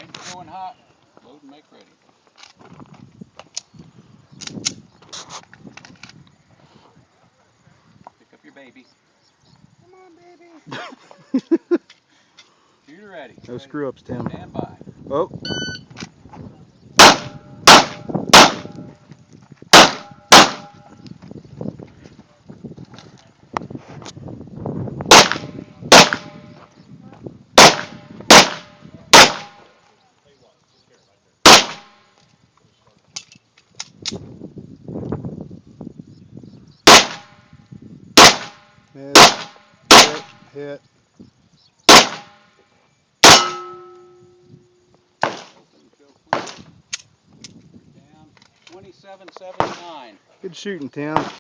Range going hot. Load and make ready. Pick up your baby. Come on, baby. Shooter ready. No screw ups, Tim. Stand by. Oh. Hit. Open, show clear. Down. 27.79. Good shooting, Tim.